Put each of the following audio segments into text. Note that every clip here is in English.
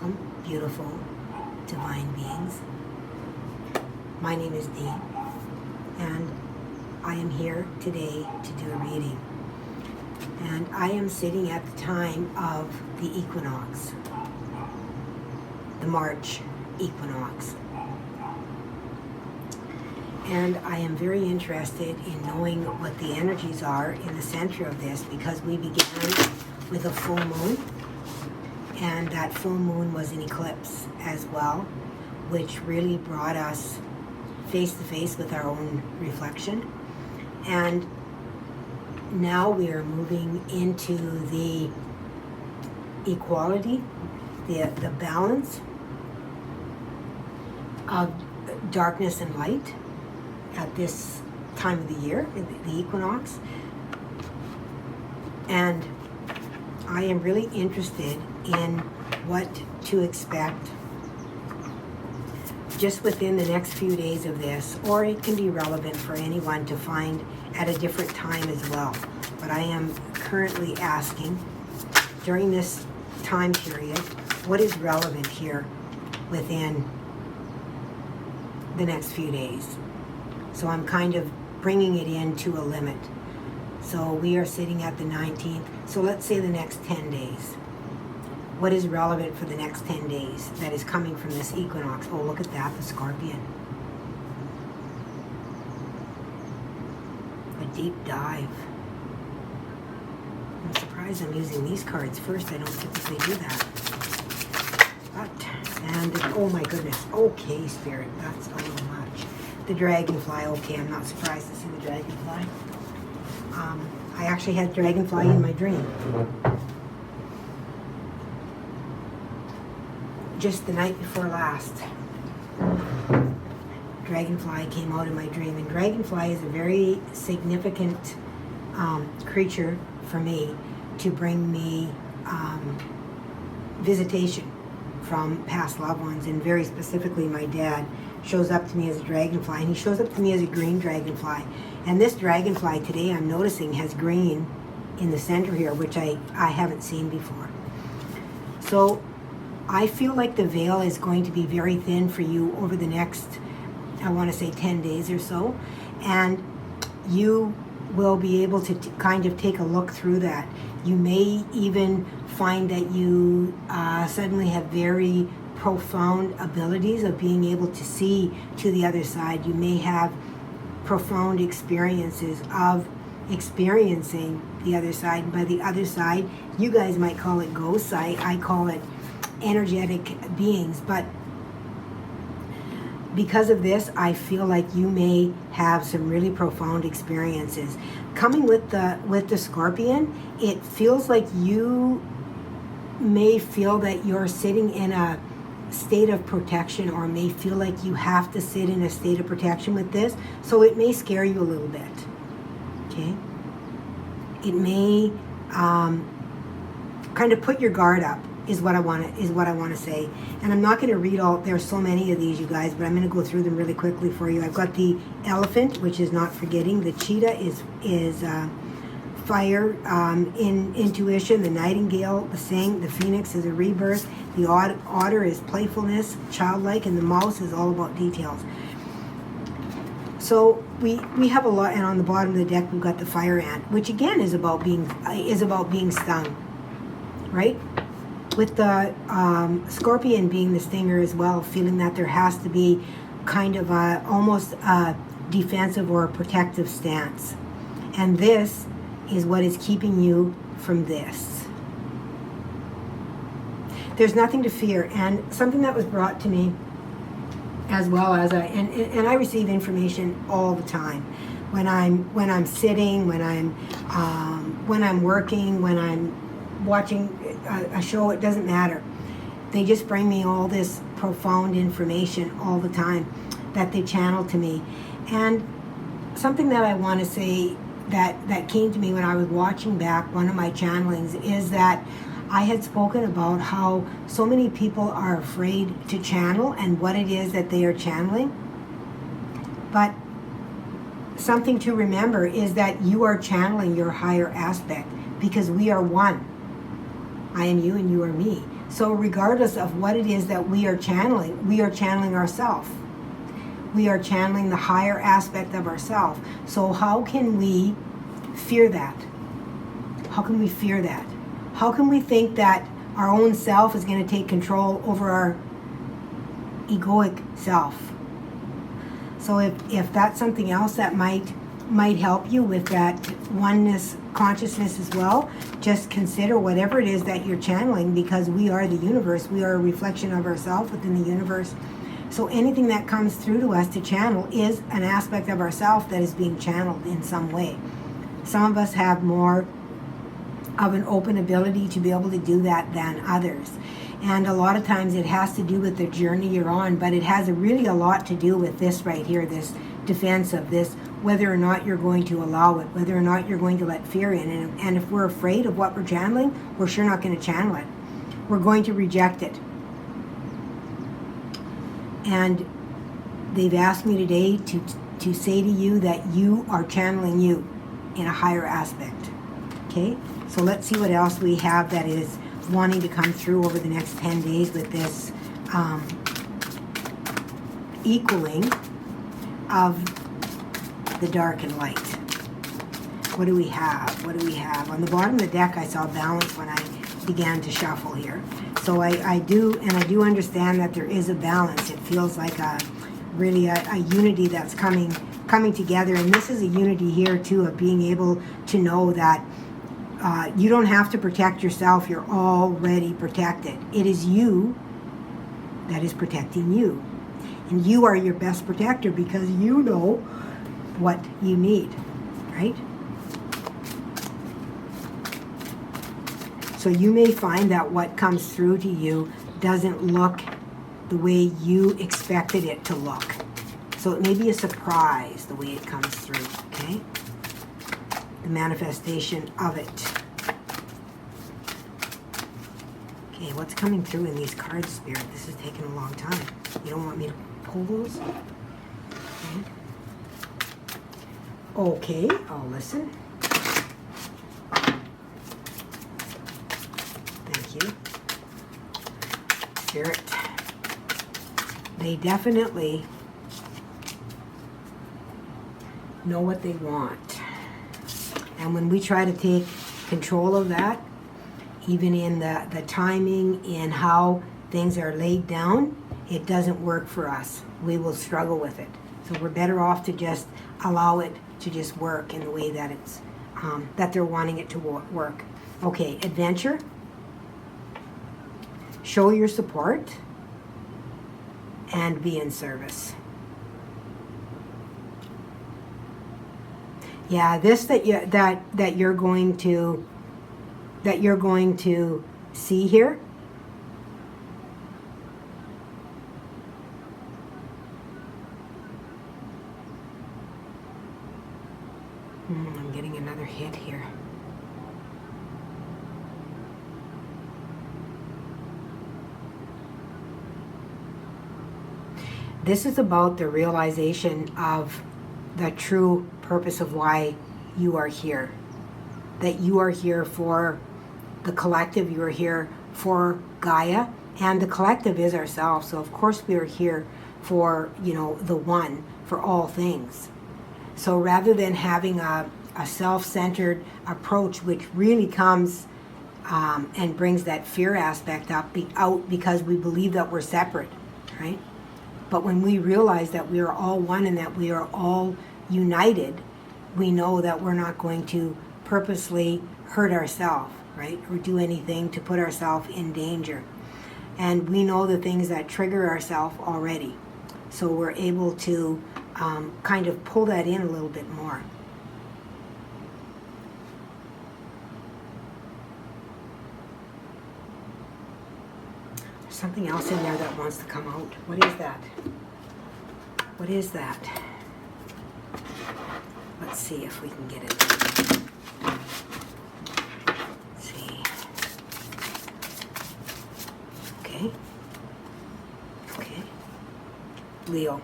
welcome, beautiful divine beings. My name is Dee, and I am here today to do a reading. And I am sitting at the time of the equinox, the March equinox. And I am very interested in knowing what the energies are in the center of this, because we began with a full moon, and that full moon was an eclipse as well, which really brought us face to face with our own reflection. And now we are moving into the equality, the balance of darkness and light at this time of the year, the equinox. And I am really interested in what to expect just within the next few days of this, or it can be relevant for anyone to find at a different time as well. But I am currently asking, during this time period, what is relevant here within the next few days. So I'm kind of bringing it into a limit. So we are sitting at the 19th. So let's say the next 10 days. What is relevant for the next 10 days that is coming from this equinox? Oh, look at that, the scorpion. A deep dive. I'm surprised I'm using these cards first. I don't typically do that. But, and, oh my goodness. Okay, Spirit, that's a little much. The dragonfly, okay, I'm not surprised to see the dragonfly. I actually had dragonfly in my dream. Just the night before last. Dragonfly came out in my dream, and dragonfly is a very significant creature for me to bring me visitation from past loved ones, and very specifically my dad shows up to me as a dragonfly, and he shows up to me as a green dragonfly. And this dragonfly today, I'm noticing, has green in the center here, which I haven't seen before. So I feel like the veil is going to be very thin for you over the next, I want to say 10 days or so. And you will be able to kind of take a look through that. You may even find that you suddenly have very profound abilities of being able to see to the other side. You may have profound experiences of experiencing the other side. And by the other side, you guys might call it ghosts. I call it energetic beings. But because of this, I feel like you may have some really profound experiences. Coming with the scorpion, it feels like you may feel that you're sitting in a state of protection, or may feel like you have to sit in a state of protection with this. So it may scare you a little bit. Okay? It may kind of put your guard up, is what I want to say. And I'm not going to read all, there's so many of these, you guys, but I'm going to go through them really quickly for you. I've got the elephant, which is not forgetting. The cheetah is fire, in intuition. The nightingale, the sing. The phoenix is a rebirth. The otter is playfulness, childlike, and the mouse is all about details. So we have a lot, and on the bottom of the deck we've got the fire ant, which again is about being stung, right? With the scorpion being the stinger as well, feeling that there has to be kind of almost a defensive or a protective stance. And this is what is keeping you from this. There's nothing to fear. And something that was brought to me, as well as I receive information all the time. When I'm sitting, when I'm working, when I'm watching a show, it doesn't matter. They just bring me all this profound information all the time that they channel to me. And something that I want to say that came to me when I was watching back one of my channelings is that I had spoken about how so many people are afraid to channel and what it is that they are channeling. But something to remember is that you are channeling your higher aspect, because we are one. I am you and you are me. So regardless of what it is that we are channeling ourselves. We are channeling the higher aspect of ourselves. So how can we fear that? How can we fear that? How can we think that our own self is going to take control over our egoic self? So if that's something else that might help you with that oneness consciousness as well, just consider whatever it is that you're channeling, because we are the universe. We are a reflection of ourselves within the universe. So anything that comes through to us to channel is an aspect of ourselves that is being channeled in some way. Some of us have more of an open ability to be able to do that than others. And a lot of times it has to do with the journey you're on, but it has really a lot to do with this right here, this defense of this, whether or not you're going to allow it, whether or not you're going to let fear in. And if we're afraid of what we're channeling, we're sure not going to channel it. We're going to reject it. And they've asked me today to say to you that you are channeling you in a higher aspect. Okay? So let's see what else we have that is wanting to come through over the next 10 days with this equaling of the dark and light. What do we have? What do we have? On the bottom of the deck, I saw balance when I began to shuffle here. So I do understand that there is a balance. It feels like really a unity that's coming together. And this is a unity here, too, of being able to know that you don't have to protect yourself. You're already protected. It is you that is protecting you. And you are your best protector because you know what you need, right? So you may find that what comes through to you doesn't look the way you expected it to look. So it may be a surprise the way it comes through, okay? The manifestation of it. Okay, what's coming through in these cards, Spirit? This is taking a long time. You don't want me to pull those? Okay, I'll listen. Thank you. Spirit. They definitely know what they want. And when we try to take control of that, even in the timing, in how things are laid down, it doesn't work for us. We will struggle with it. So we're better off to just allow it to just work in the way that it's that they're wanting it to work. Okay, adventure. Show your support and be in service. Yeah, this that you're going to see here. I'm getting another hit here. This is about the realization of the true purpose of why you are here. That you are here for the collective, you are here for Gaia, and the collective is ourselves. So of course we are here for, the one, for all things. So rather than having a self-centered approach, which really comes and brings that fear aspect out because we believe that we're separate, right? But when we realize that we are all one and that we are all united, we know that we're not going to purposely hurt ourselves, right? Or do anything to put ourselves in danger. And we know the things that trigger ourselves already. So we're able to kind of pull that in a little bit more. There's something else in there that wants to come out. What is that? What is that? Let's see if we can get it. Let's see. Okay. Okay. Leo.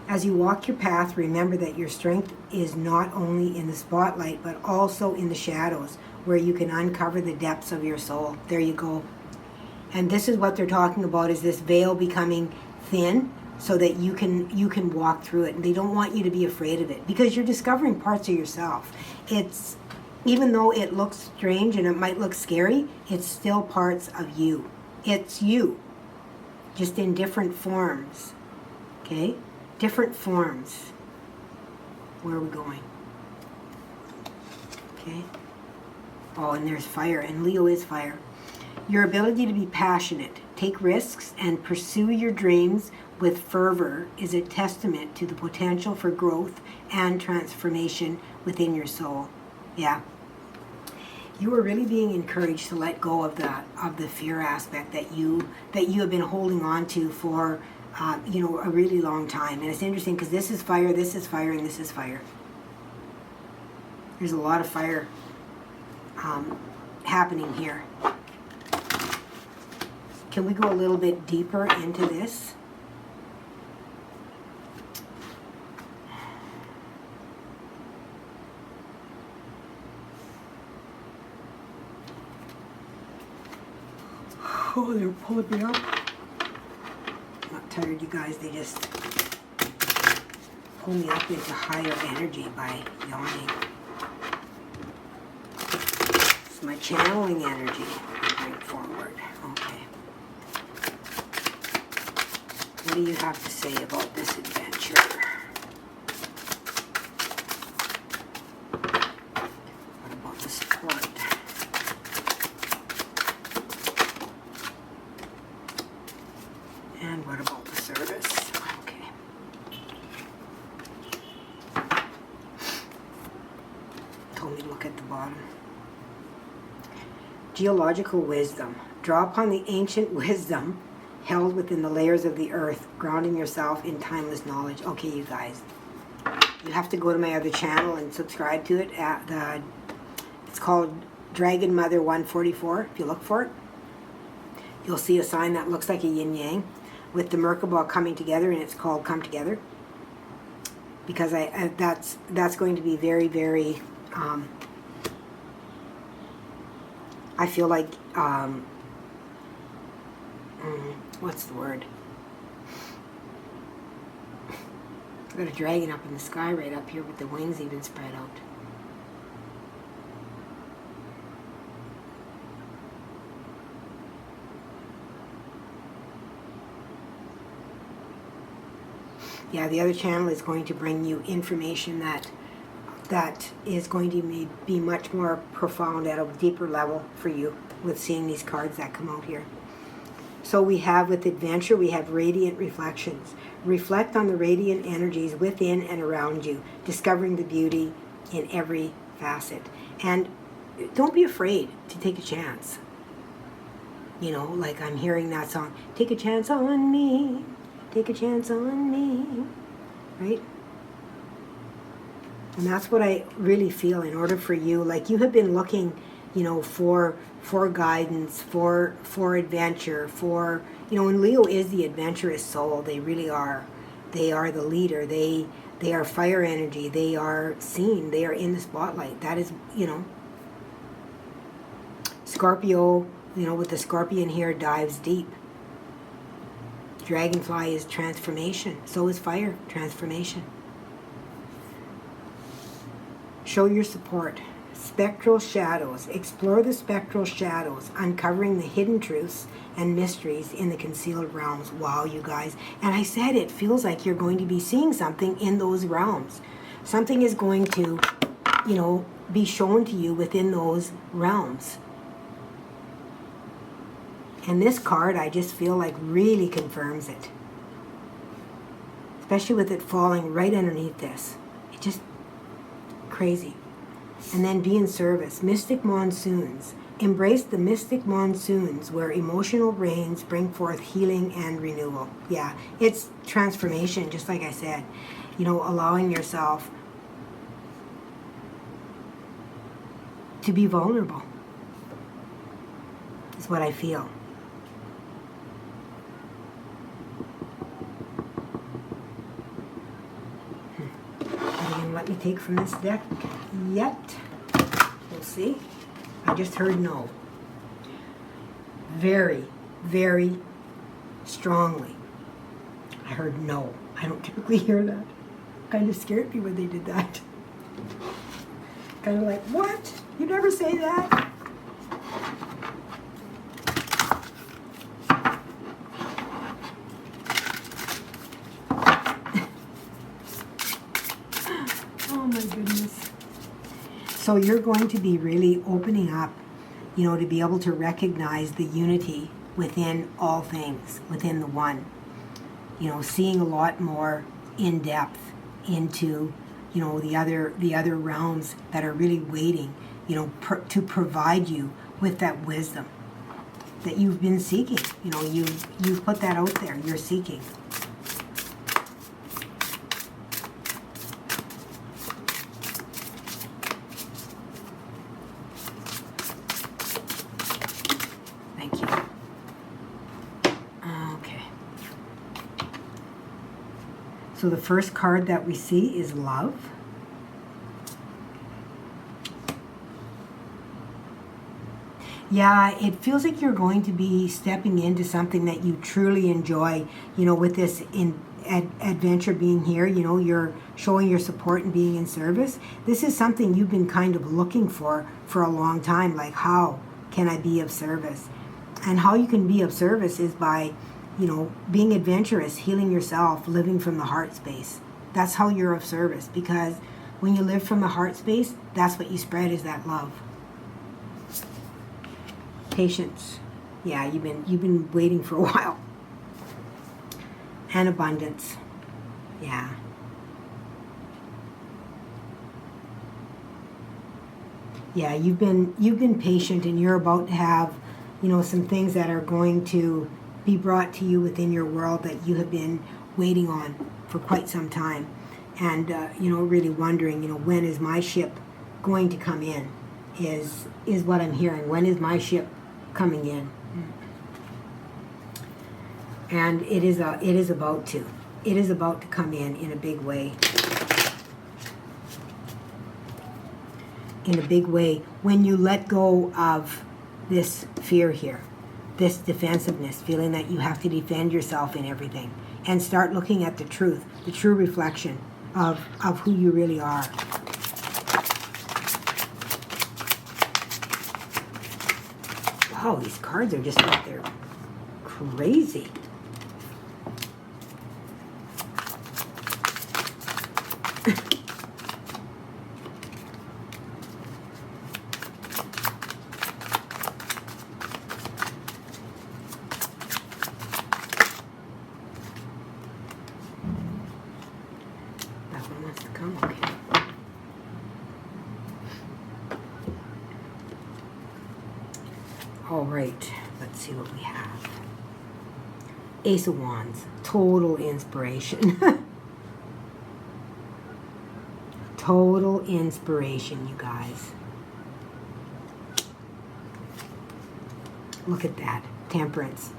As you walk your path, remember that your strength is not only in the spotlight, but also in the shadows, where you can uncover the depths of your soul. There you go. And this is what they're talking about, is this veil becoming thin so that you can walk through it. And they don't want you to be afraid of it, because you're discovering parts of yourself. It's, even though it looks strange and it might look scary, it's still parts of you. It's you, just in different forms. Okay? Different forms. Where are we going? Okay? Oh, and there's fire, and Leo is fire. Your ability to be passionate, take risks, and pursue your dreams with fervor is a testament to the potential for growth and transformation within your soul. Yeah. You are really being encouraged to let go of the fear aspect that you have been holding on to for a really long time. And it's interesting because this is fire, and this is fire. There's a lot of fire happening here. Can we go a little bit deeper into this? Oh, they're pulling me up. I'm not tired, you guys. They just pull me up into higher energy by yawning. It's my channeling energy going forward. Okay. What do you have to say about this adventure? What about the support? And what about the service? Okay. Told me to look at the bottom. Geological wisdom. Draw upon the ancient wisdom held within the layers of the earth, grounding yourself in timeless knowledge. Okay, you guys. You have to go to my other channel and subscribe to it. It's called Dragon Mother 144. If you look for it, you'll see a sign that looks like a yin-yang with the Merkaba coming together, and it's called Come Together. Because that's going to be very, very, I feel like, what's the word? I've got a dragon up in the sky right up here with the wings even spread out. Yeah, the other channel is going to bring you information that is going to be much more profound at a deeper level for you with seeing these cards that come out here. So we have, with adventure, we have radiant reflections. Reflect on the radiant energies within and around you, discovering the beauty in every facet. And don't be afraid to take a chance. You know, like I'm hearing that song, take a chance on me. Take a chance on me, right? And that's what I really feel in order for you. Like, you have been looking, for guidance, for adventure, and Leo is the adventurous soul. They really are. They are the leader. They are fire energy. They are seen. They are in the spotlight. That is, Scorpio, with the scorpion here, dives deep. Dragonfly is transformation. So is fire, transformation. Show your support. Spectral shadows. Explore the spectral shadows, uncovering the hidden truths and mysteries in the concealed realms. Wow, you guys. And I said it feels like you're going to be seeing something in those realms. Something is going to, be shown to you within those realms. And this card, I just feel like really confirms it. Especially with it falling right underneath this. It just, crazy. And then be in service. Mystic monsoons. Embrace the mystic monsoons where emotional rains bring forth healing and renewal. Yeah, it's transformation, just like I said. Allowing yourself to be vulnerable is what I feel. Let me take from this deck yet. We'll see. I just heard no. Very, very strongly. I heard no. I don't typically hear that. Kind of scared me when they did that. Kind of like, what? You never say that? Oh my goodness. So you're going to be really opening up, you know, to be able to recognize the unity within all things, within the one. You know, seeing a lot more in depth into, you know, the other realms that are really waiting, you know, to provide you with that wisdom that you've been seeking. You know, you've put that out there. You're seeking. Thank you. Okay. So the first card that we see is love. Yeah, it feels like you're going to be stepping into something that you truly enjoy, you know, with this adventure being here. You know, you're showing your support and being in service. This is something you've been kind of looking for a long time, like, how can I be of service? And how you can be of service is by, you know, being adventurous, healing yourself, living from the heart space. That's how you're of service, because when you live from the heart space, that's what you spread, is that love. Patience. Yeah, you've been waiting for a while. And abundance. Yeah. Yeah, you've been patient, and you're about to have, you know, some things that are going to be brought to you within your world that you have been waiting on for quite some time. And you know, really wondering, you know, when is my ship going to come in? Is what I'm hearing. When is my ship coming in? And it is about to. It is about to come in a big way. In a big way, when you let go of this fear here, this defensiveness, feeling that you have to defend yourself in everything, and start looking at the truth, the true reflection of who you really are. Wow, these cards are just like, they're crazy. That one wants to come, okay. All right, let's see what we have. Ace of Wands, total inspiration. Total inspiration, you guys. Look at that, Temperance.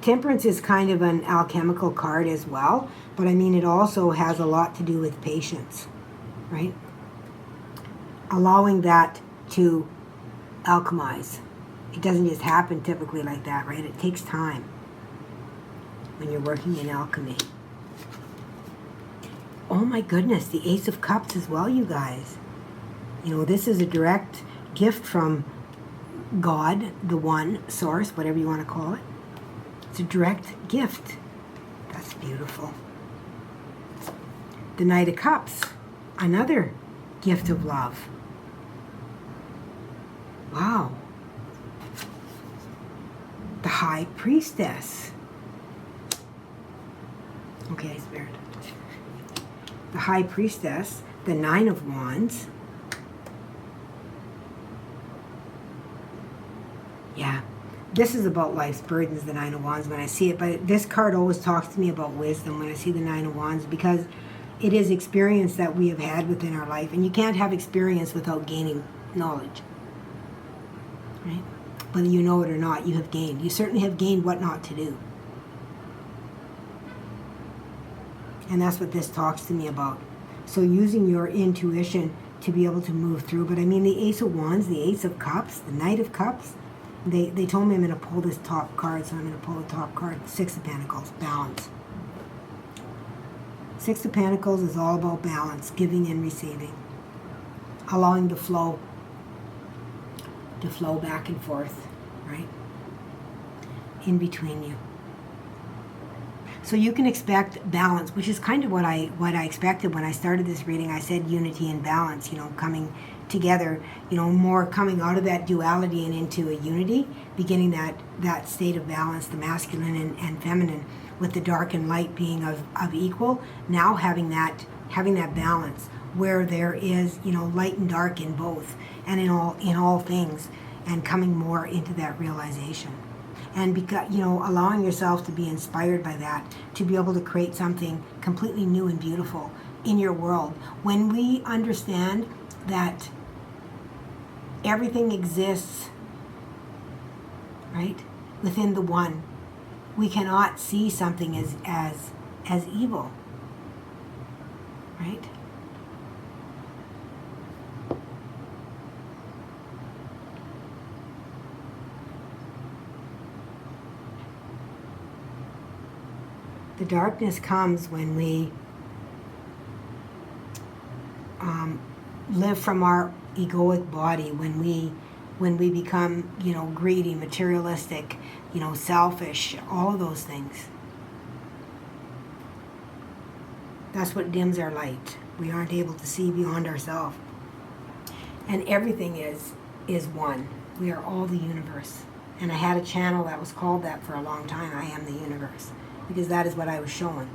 Temperance is kind of an alchemical card as well, but I mean, it also has a lot to do with patience, right? Allowing that to alchemize. It doesn't just happen typically like that, right? It takes time when you're working in alchemy. Oh my goodness, the Ace of Cups as well, you guys. You know, this is a direct gift from God, the one, source, whatever you want to call it. It's a direct gift. That's beautiful. The Knight of Cups, another gift of love. Wow. The High Priestess. Okay, Spirit. The High Priestess, the Nine of Wands. Yeah, this is about life's burdens, the Nine of Wands, when I see it. But this card always talks to me about wisdom when I see the Nine of Wands, because it is experience that we have had within our life. And you can't have experience without gaining knowledge. Right? Whether you know it or not, you have gained. You certainly have gained what not to do. And that's what this talks to me about. So using your intuition to be able to move through. But I mean, the Ace of Wands, the Ace of Cups, the Knight of Cups, They told me I'm going to pull this top card, so I'm going to pull the top card, Six of Pentacles, balance. Six of Pentacles is all about balance, giving and receiving, allowing the flow to flow back and forth, right, in between you. So you can expect balance, which is kind of what I expected when I started this reading. I said unity and balance, you know, coming together, you know, more coming out of that duality and into a unity, beginning that state of balance, the masculine and feminine, with the dark and light being of equal. Now having that balance where there is, you know, light and dark in both and in all things, and coming more into that realization. And because, you know, allowing yourself to be inspired by that, to be able to create something completely new and beautiful in your world. When we understand that everything exists, right, within the one, we cannot see something as evil, right? The darkness comes when we live from our egoic body, when we become, you know, greedy, materialistic, you know, selfish, all of those things. That's what dims our light. We aren't able to see beyond ourselves. And everything is one. We are all the universe. And I had a channel that was called that for a long time, I Am the Universe. Because that is what I was showing,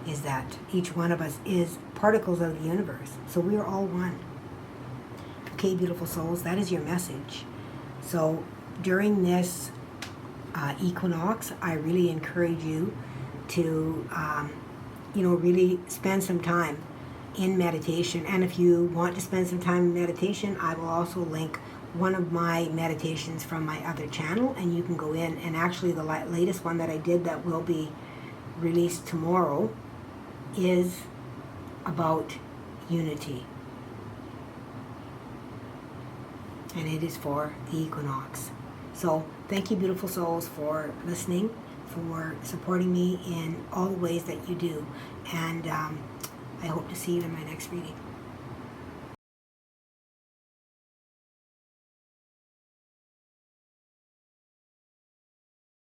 is that each one of us is particles of the universe. So we are all one. Okay, beautiful souls, that is your message. So during this equinox, I really encourage you to, you know, really spend some time in meditation. And if you want to spend some time in meditation, I will also link one of my meditations from my other channel, and you can go in. And actually the latest one that I did that will be released tomorrow is about unity, and it is for the equinox. So thank you, beautiful souls, for listening, for supporting me in all the ways that you do, and I hope to see you in my next reading.